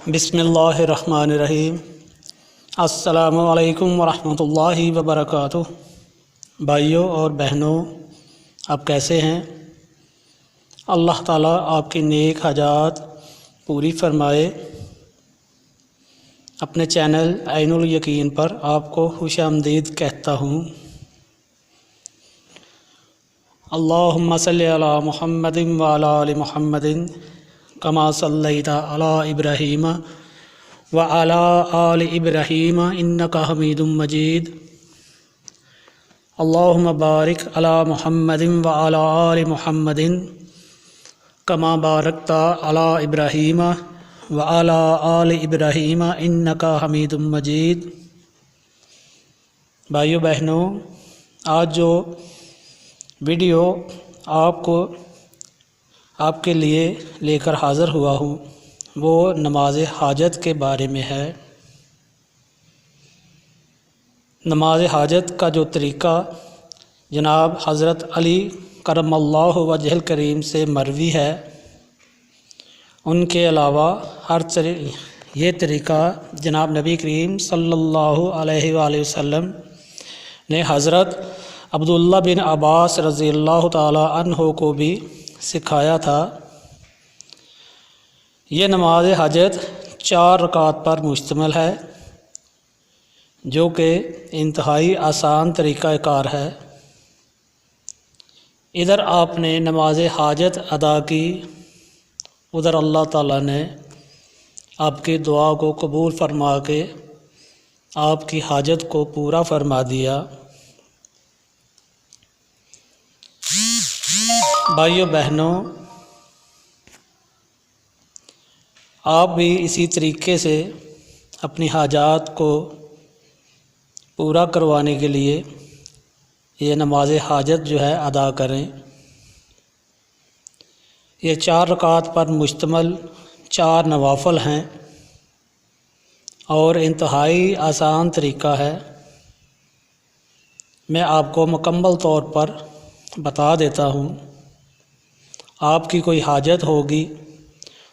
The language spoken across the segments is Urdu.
بسم اللہ الرحمن الرحیم۔ السلام علیکم ورحمۃ اللہ وبرکاتہ۔ بھائیوں اور بہنوں، آپ کیسے ہیں؟ اللہ تعالیٰ آپ کی نیک حاجات پوری فرمائے۔ اپنے چینل عین الیقین پر آپ کو خوش آمدید کہتا ہوں۔ اللہم صلی علی محمد وعلی آل محمد کما صلیت علی ابراہیم وعلی آل ابراہیم انک حمید مجید۔ اللہم بارک علی محمد وعلی آل محمد کما بارکت علی ابراہیم وعلی آل ابراہیم انک حمید مجید۔ بھائیو بہنوں، آج جو ویڈیو آپ کے لیے لے کر حاضر ہوا ہوں وہ نماز حاجت کے بارے میں ہے۔ نماز حاجت کا جو طریقہ جناب حضرت علی کرم اللہ وجہ الکریم سے مروی ہے، ان کے علاوہ یہ طریقہ جناب نبی کریم صلی اللہ علیہ وآلہ وسلم نے حضرت عبداللہ بن عباس رضی اللہ تعالی عنہ کو بھی سکھایا تھا۔ یہ نماز حاجت 4 رکعات پر مشتمل ہے، جو کہ انتہائی آسان طریقہ کار ہے۔ ادھر آپ نے نماز حاجت ادا کی، ادھر اللہ تعالیٰ نے آپ کی دعا کو قبول فرما کے آپ کی حاجت کو پورا فرما دیا۔ بھائیو بہنوں، آپ بھی اسی طریقے سے اپنی حاجات کو پورا کروانے کے لیے یہ نماز حاجت جو ہے ادا کریں۔ یہ 4 رکعات پر مشتمل 4 نوافل ہیں اور انتہائی آسان طریقہ ہے۔ میں آپ کو مکمل طور پر بتا دیتا ہوں۔ آپ کی کوئی حاجت ہوگی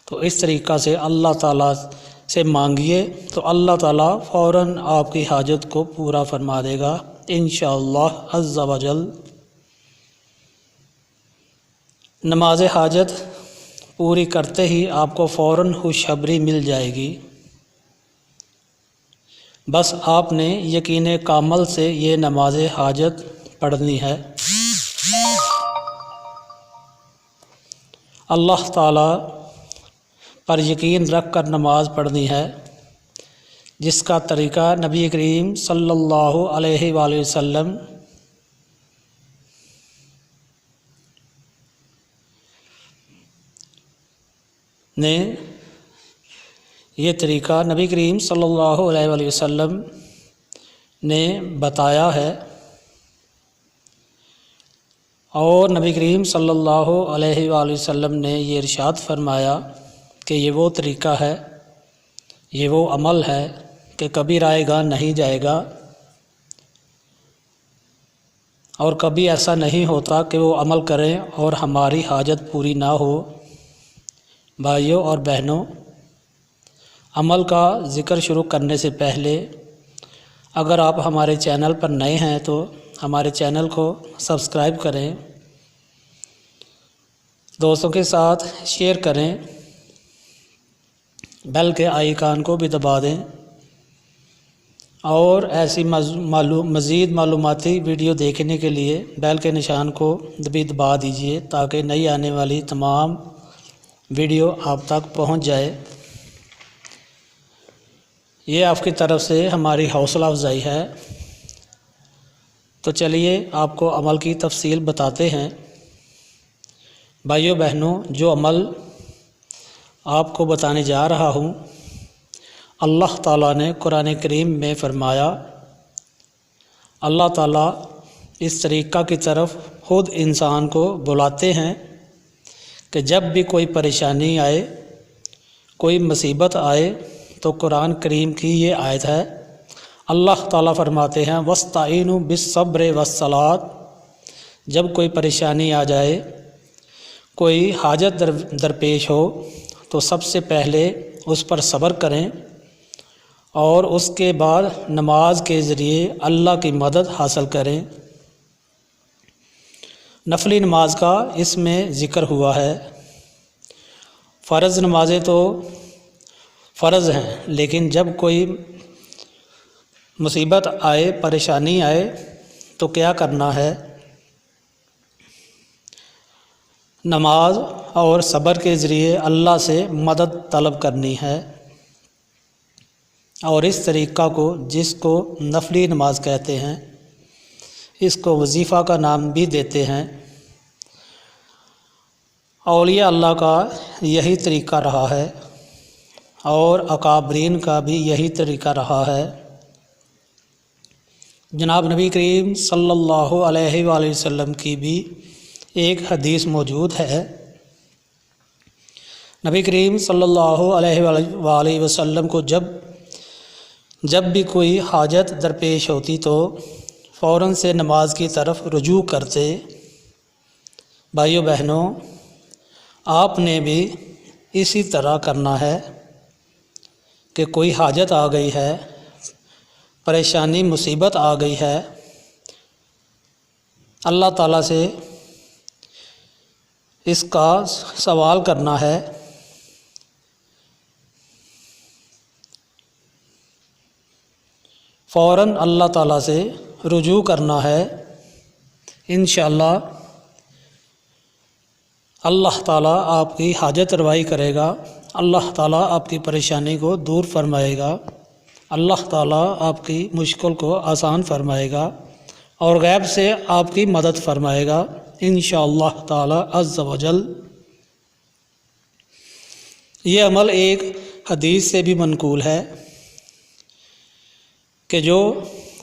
تو اس طریقہ سے اللہ تعالیٰ سے مانگیے تو اللہ تعالیٰ فوراً آپ کی حاجت کو پورا فرما دے گا انشاءاللہ عز و جل۔ نماز حاجت پوری کرتے ہی آپ کو فوراً خوشخبری مل جائے گی۔ بس آپ نے یقین کامل سے یہ نماز حاجت پڑھنی ہے۔ اللہ تعالیٰ پر یقین رکھ کر نماز پڑھنی ہے، جس کا طریقہ نبی کریم صلی اللہ علیہ وآلہ وسلم نے نبی کریم صلی اللہ علیہ وآلہ وسلم نے بتایا ہے، اور نبی کریم صلی اللہ علیہ وآلہ وسلم نے یہ ارشاد فرمایا کہ یہ وہ طریقہ ہے، یہ وہ عمل ہے کہ کبھی رائے گاہ نہیں جائے گا، اور کبھی ایسا نہیں ہوتا کہ وہ عمل کریں اور ہماری حاجت پوری نہ ہو۔ بھائیوں اور بہنوں، عمل کا ذکر شروع کرنے سے پہلے اگر آپ ہمارے چینل پر نئے ہیں تو ہمارے چینل کو سبسکرائب کریں، دوستوں کے ساتھ شیئر کریں، بیل کے آئیکن کو بھی دبا دیں، اور ایسی مزید معلوماتی ویڈیو دیکھنے کے لیے بیل کے نشان کو بھی دبا دیجیے تاکہ نئی آنے والی تمام ویڈیو آپ تک پہنچ جائے۔ یہ آپ کی طرف سے ہماری حوصلہ افزائی ہے۔ تو چلیے آپ کو عمل کی تفصیل بتاتے ہیں۔ بھائیو بہنوں، جو عمل آپ کو بتانے جا رہا ہوں، اللہ تعالیٰ نے قرآن کریم میں فرمایا، اللہ تعالیٰ اس طریقہ کی طرف خود انسان کو بلاتے ہیں کہ جب بھی کوئی پریشانی آئے، کوئی مصیبت آئے تو قرآن کریم کی یہ آیت ہے۔ اللہ تعالیٰ فرماتے ہیں وَاسْتَعِینُوا بِالصَّبْرِ وَالصَّلَاةِ، جب کوئی پریشانی آ جائے، کوئی حاجت درپیش ہو تو سب سے پہلے اس پر صبر کریں اور اس کے بعد نماز کے ذریعے اللہ کی مدد حاصل کریں۔ نفلی نماز کا اس میں ذکر ہوا ہے۔ فرض نمازیں تو فرض ہیں، لیکن جب کوئی مصیبت آئے، پریشانی آئے تو کیا کرنا ہے؟ نماز اور صبر کے ذریعے اللہ سے مدد طلب کرنی ہے، اور اس طریقہ کو جس کو نفلی نماز کہتے ہیں، اس کو وظیفہ کا نام بھی دیتے ہیں۔ اولیاء اللہ کا یہی طریقہ رہا ہے اور اکابرین کا بھی یہی طریقہ رہا ہے۔ جناب نبی کریم صلی اللہ علیہ وآلہ وسلم کی بھی ایک حدیث موجود ہے۔ نبی کریم صلی اللہ علیہ وآلہ وسلم کو جب بھی کوئی حاجت درپیش ہوتی تو فوراً سے نماز کی طرف رجوع کرتے۔ بھائیو بہنوں، آپ نے بھی اسی طرح کرنا ہے کہ کوئی حاجت آ گئی ہے، پریشانی مصیبت آ گئی ہے، اللہ تعالیٰ سے اس کا سوال کرنا ہے۔ فوراً اللہ تعالیٰ سے رجوع کرنا ہے۔ انشاءاللہ اللہ تعالیٰ آپ کی حاجت روائی کرے گا، اللہ تعالیٰ آپ کی پریشانی کو دور فرمائے گا، اللہ تعالیٰ آپ کی مشکل کو آسان فرمائے گا اور غیب سے آپ کی مدد فرمائے گا انشاءاللہ تعالیٰ عز و جل۔ یہ عمل ایک حدیث سے بھی منقول ہے کہ جو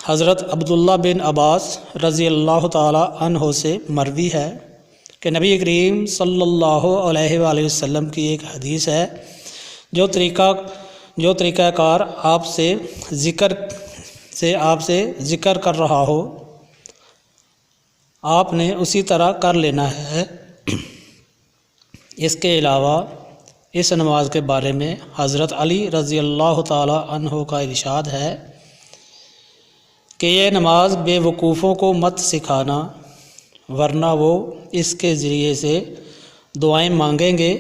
حضرت عبداللہ بن عباس رضی اللہ تعالیٰ عنہ سے مروی ہے کہ نبی کریم صلی اللہ علیہ وآلہ وسلم کی ایک حدیث ہے، جو طریقہ کار آپ سے ذکر کر رہا ہو، آپ نے اسی طرح کر لینا ہے۔ اس کے علاوہ اس نماز کے بارے میں حضرت علی رضی اللہ تعالی عنہ کا ارشاد ہے کہ یہ نماز بے وقوفوں کو مت سکھانا، ورنہ وہ اس کے ذریعے سے دعائیں مانگیں گے،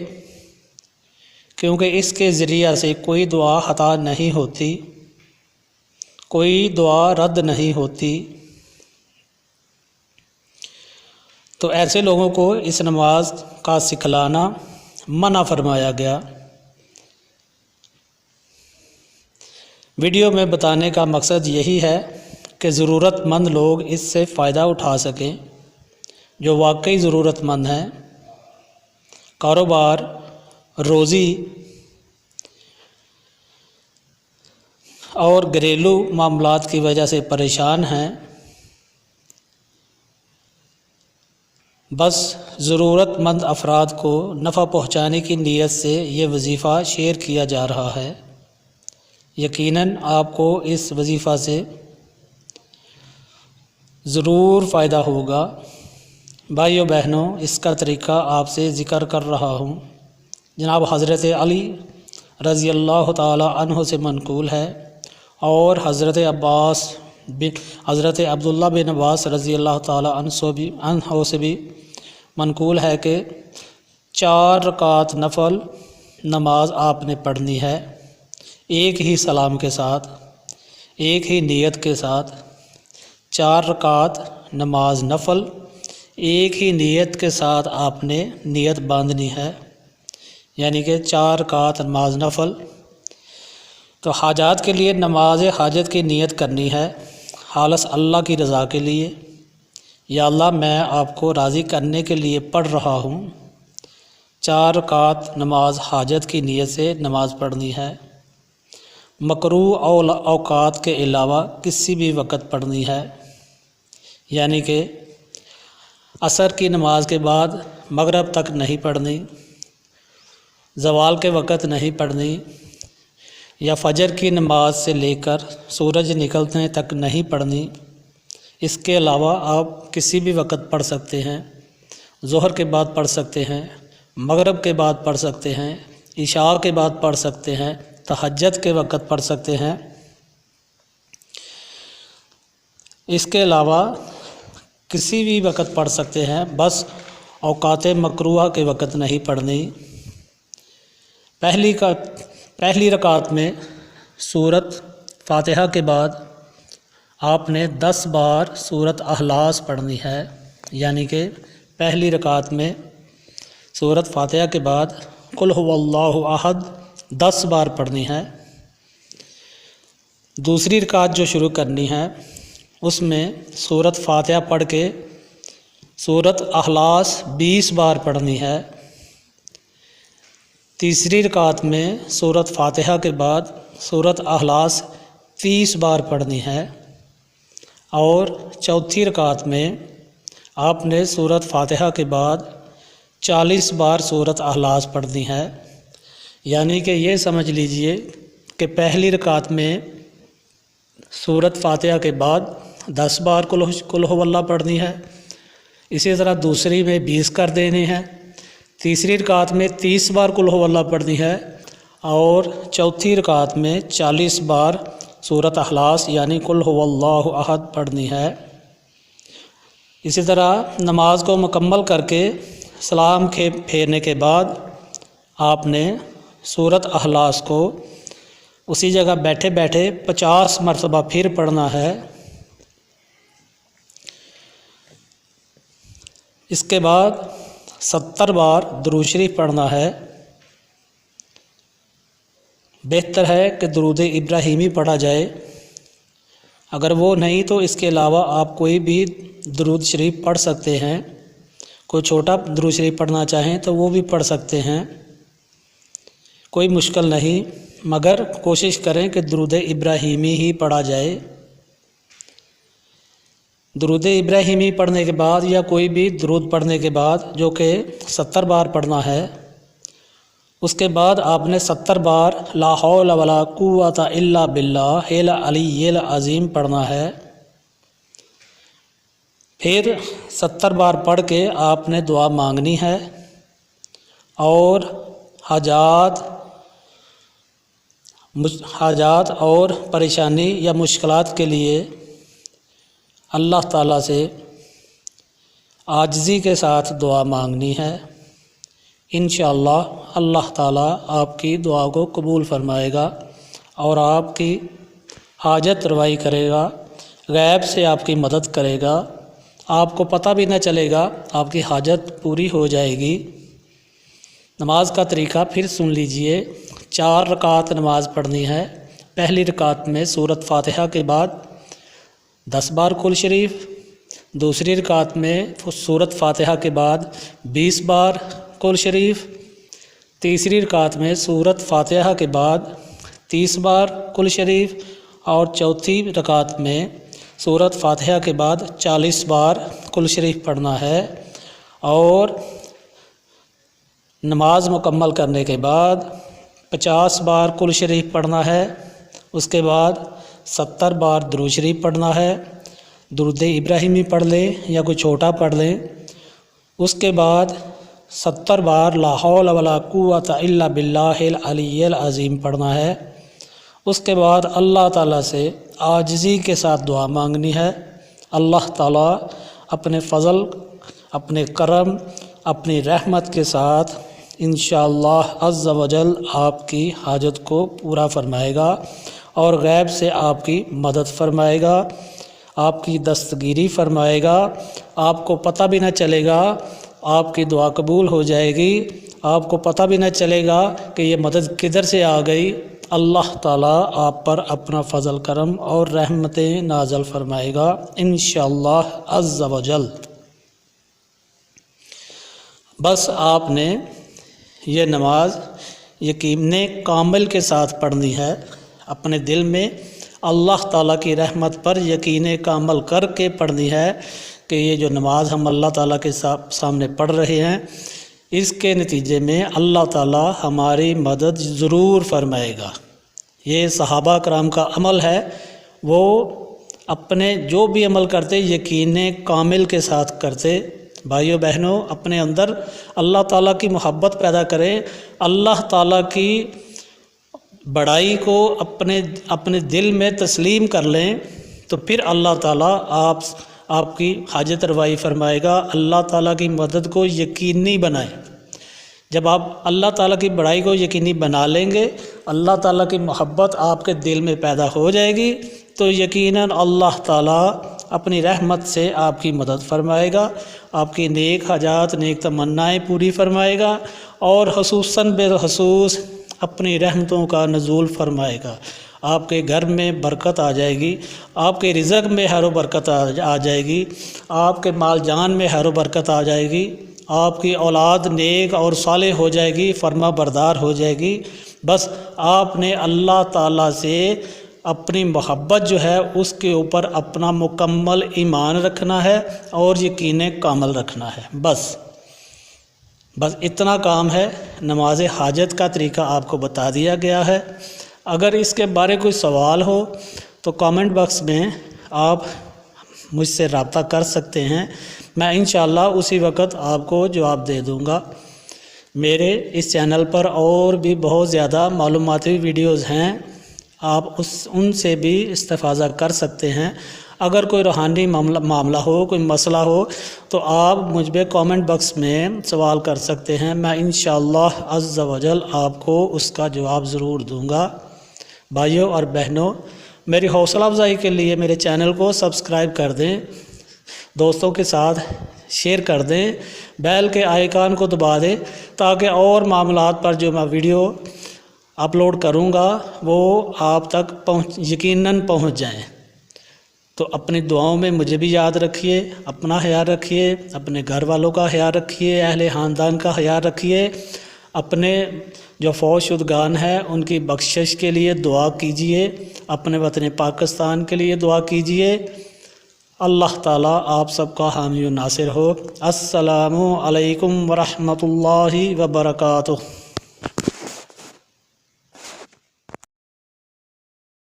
کیونکہ اس کے ذریعہ سے کوئی دعا خطا نہیں ہوتی، کوئی دعا رد نہیں ہوتی۔ تو ایسے لوگوں کو اس نماز کا سکھلانا منع فرمایا گیا۔ ویڈیو میں بتانے کا مقصد یہی ہے کہ ضرورت مند لوگ اس سے فائدہ اٹھا سکیں، جو واقعی ضرورت مند ہیں، کاروبار، روزی اور گھریلو معاملات کی وجہ سے پریشان ہیں۔ بس ضرورت مند افراد کو نفع پہنچانے کی نیت سے یہ وظیفہ شیئر کیا جا رہا ہے۔ یقیناً آپ کو اس وظیفہ سے ضرور فائدہ ہوگا۔ بھائیو بہنوں، اس کا طریقہ آپ سے ذکر کر رہا ہوں، جناب حضرت علی رضی اللہ تعالی عنہ سے منقول ہے، اور حضرت عبداللہ بن عباس رضی اللہ تعالی عنہ سے بھی منقول ہے کہ 4 رکعت نفل نماز آپ نے پڑھنی ہے، ایک ہی سلام کے ساتھ، ایک ہی نیت کے ساتھ۔ 4 رکعت نماز نفل ایک ہی نیت کے ساتھ آپ نے نیت باندھنی ہے، یعنی کہ 4 رکعت نماز نفل۔ تو حاجات کے لیے نماز حاجت کی نیت کرنی ہے، خالص اللہ کی رضا کے لیے۔ یا اللہ، میں آپ کو راضی کرنے کے لیے پڑھ رہا ہوں۔ 4 رکعت نماز حاجت کی نیت سے نماز پڑھنی ہے، مکروہ اوقات کے علاوہ کسی بھی وقت پڑھنی ہے، یعنی کہ عصر کی نماز کے بعد مغرب تک نہیں پڑھنی، زوال کے وقت نہیں پڑھنی، یا فجر کی نماز سے لے کر سورج نکلنے تک نہیں پڑھنی۔ اس کے علاوہ آپ کسی بھی وقت پڑھ سکتے ہیں، ظہر کے بعد پڑھ سکتے ہیں، مغرب کے بعد پڑھ سکتے ہیں، عشاء کے بعد پڑھ سکتے ہیں، تہجد کے وقت پڑھ سکتے ہیں۔ اس کے علاوہ کسی بھی وقت پڑھ سکتے ہیں، بس اوقات مکروہ کے وقت نہیں پڑھنی۔ پہلی رکعت میں سورت فاتحہ کے بعد آپ نے 10 بار سورت اخلاص پڑھنی ہے، یعنی کہ پہلی رکعت میں سورت فاتحہ کے بعد قل هو اللہ احد 10 بار پڑھنی ہے۔ دوسری رکعت جو شروع کرنی ہے اس میں سورت فاتحہ پڑھ کے سورت اخلاص 20 بار پڑھنی ہے۔ تیسری رکعت میں سورت فاتحہ کے بعد سورت اخلاص 30 بار پڑھنی ہے، اور چوتھی رکعت میں آپ نے سورت فاتحہ کے بعد 40 بار سورت اخلاص پڑھنی ہے۔ یعنی کہ یہ سمجھ لیجئے کہ پہلی رکعت میں سورت فاتحہ کے بعد 10 بار قل هو اللہ پڑھنی ہے، اسی طرح دوسری میں 20 کر دینی ہے، تیسری رکعت میں 30 بار قل هو اللہ پڑھنی ہے، اور چوتھی رکعت میں 40 بار سورت اخلاص یعنی قل هو اللہ احد پڑھنی ہے۔ اسی طرح نماز کو مکمل کر کے سلام پھیرنے کے بعد آپ نے سورت اخلاص کو اسی جگہ بیٹھے بیٹھے 50 مرتبہ پھر پڑھنا ہے۔ اس کے بعد 70 بار درود شریف پڑھنا ہے۔ بہتر ہے کہ درود ابراہیمی پڑھا جائے، اگر وہ نہیں تو اس کے علاوہ آپ کوئی بھی درود شریف پڑھ سکتے ہیں۔ کوئی چھوٹا درود شریف پڑھنا چاہیں تو وہ بھی پڑھ سکتے ہیں، کوئی مشکل نہیں، مگر کوشش کریں کہ درود ابراہیمی ہی پڑھا جائے۔ درود ابراہیمی پڑھنے کے بعد یا کوئی بھی درود پڑھنے کے بعد جو کہ 70 بار پڑھنا ہے، اس کے بعد آپ نے 70 بار لا حول ولا قوت الا باللہ العلی العظیم پڑھنا ہے۔ پھر 70 بار پڑھ کے آپ نے دعا مانگنی ہے، اور حاجات اور پریشانی یا مشکلات کے لیے اللہ تعالیٰ سے عاجزی کے ساتھ دعا مانگنی ہے۔ انشاءاللہ اللہ تعالیٰ آپ کی دعا کو قبول فرمائے گا اور آپ کی حاجت روائی کرے گا، غیب سے آپ کی مدد کرے گا، آپ کو پتہ بھی نہ چلے گا، آپ کی حاجت پوری ہو جائے گی۔ نماز کا طریقہ پھر سن لیجئے۔ 4 رکعت نماز پڑھنی ہے۔ پہلی رکعت میں سورت فاتحہ کے بعد 10 بار قل شریف، دوسری رکعت میں سورت فاتحہ کے بعد 20 بار قل شریف، تیسری رکعت میں سورت فاتحہ کے بعد 30 بار قل شریف، اور چوتھی رکعت میں سورت فاتحہ کے بعد 40 بار قل شریف پڑھنا ہے، اور نماز مکمل کرنے کے بعد 50 بار قل شریف پڑھنا ہے۔ اس کے بعد 70 بار درود شریف پڑھنا ہے، درود ابراہیمی پڑھ لیں یا کوئی چھوٹا پڑھ لیں۔ اس کے بعد 70 بار لا حول ولا قوت الا باللہ العلی العظیم پڑھنا ہے۔ اس کے بعد اللہ تعالیٰ سے عاجزی کے ساتھ دعا مانگنی ہے۔ اللہ تعالیٰ اپنے فضل، اپنے کرم، اپنی رحمت کے ساتھ انشاءاللہ عز و جل آپ کی حاجت کو پورا فرمائے گا، اور غیب سے آپ کی مدد فرمائے گا، آپ کی دستگیری فرمائے گا، آپ کو پتہ بھی نہ چلے گا، آپ کی دعا قبول ہو جائے گی، آپ کو پتہ بھی نہ چلے گا کہ یہ مدد کدھر سے آ گئی۔ اللہ تعالیٰ آپ پر اپنا فضل کرم اور رحمتیں نازل فرمائے گا انشاءاللہ عز و جل۔ بس آپ نے یہ نماز یقین کامل کے ساتھ پڑھنی ہے، اپنے دل میں اللہ تعالیٰ کی رحمت پر یقین کامل کر کے پڑھنی ہے کہ یہ جو نماز ہم اللہ تعالیٰ کے سامنے پڑھ رہے ہیں، اس کے نتیجے میں اللہ تعالیٰ ہماری مدد ضرور فرمائے گا۔ یہ صحابہ کرام کا عمل ہے، وہ اپنے جو بھی عمل کرتے یقین کامل کے ساتھ کرتے، بھائیوں بہنوں، اپنے اندر اللہ تعالیٰ کی محبت پیدا کریں، اللہ تعالیٰ کی بڑائی کو اپنے دل میں تسلیم کر لیں، تو پھر اللہ تعالیٰ آپ کی حاجت روائی فرمائے گا۔ اللہ تعالیٰ کی مدد کو یقینی بنائیں۔ جب آپ اللہ تعالیٰ کی بڑائی کو یقینی بنا لیں گے، اللہ تعالیٰ کی محبت آپ کے دل میں پیدا ہو جائے گی، تو یقیناً اللہ تعالیٰ اپنی رحمت سے آپ کی مدد فرمائے گا، آپ کی نیک حاجات، نیک تمنائیں پوری فرمائے گا، اور خصوصاً بالخصوص اپنی رحمتوں کا نزول فرمائے گا۔ آپ کے گھر میں برکت آ جائے گی، آپ کے رزق میں خیر و برکت آ جائے گی، آپ کے مال جان میں خیر و برکت آ جائے گی، آپ کی اولاد نیک اور صالح ہو جائے گی، فرما بردار ہو جائے گی۔ بس آپ نے اللہ تعالیٰ سے اپنی محبت جو ہے اس کے اوپر اپنا مکمل ایمان رکھنا ہے اور یقین کامل رکھنا ہے۔ بس اتنا کام ہے۔ نماز حاجت کا طریقہ آپ کو بتا دیا گیا ہے۔ اگر اس کے بارے کوئی سوال ہو تو کامنٹ باکس میں آپ مجھ سے رابطہ کر سکتے ہیں، میں انشاءاللہ اسی وقت آپ کو جواب دے دوں گا۔ میرے اس چینل پر اور بھی بہت زیادہ معلوماتی ویڈیوز ہیں، آپ ان سے بھی استفادہ کر سکتے ہیں۔ اگر کوئی روحانی معاملہ ہو، کوئی مسئلہ ہو، تو آپ مجھ پہ کامنٹ باکس میں سوال کر سکتے ہیں، میں انشاءاللہ عز و جل آپ کو اس کا جواب ضرور دوں گا۔ بھائیوں اور بہنوں، میری حوصلہ افزائی کے لیے میرے چینل کو سبسکرائب کر دیں، دوستوں کے ساتھ شیئر کر دیں، بیل کے آئیکن کو دبا دیں، تاکہ اور معاملات پر جو میں ویڈیو اپلوڈ کروں گا وہ آپ تک یقیناً پہنچ جائیں۔ تو اپنی دعاؤں میں مجھے بھی یاد رکھیے، اپنا خیال رکھیے، اپنے گھر والوں کا خیال رکھیے، اہل خاندان کا خیال رکھیے، اپنے جو فوت شدگان ہیں ان کی بخشش کے لیے دعا کیجیے، اپنے وطن پاکستان کے لیے دعا کیجیے۔ اللہ تعالیٰ آپ سب کا حامی و ناصر ہو۔ السلام علیکم ورحمۃ اللہ وبرکاتہ۔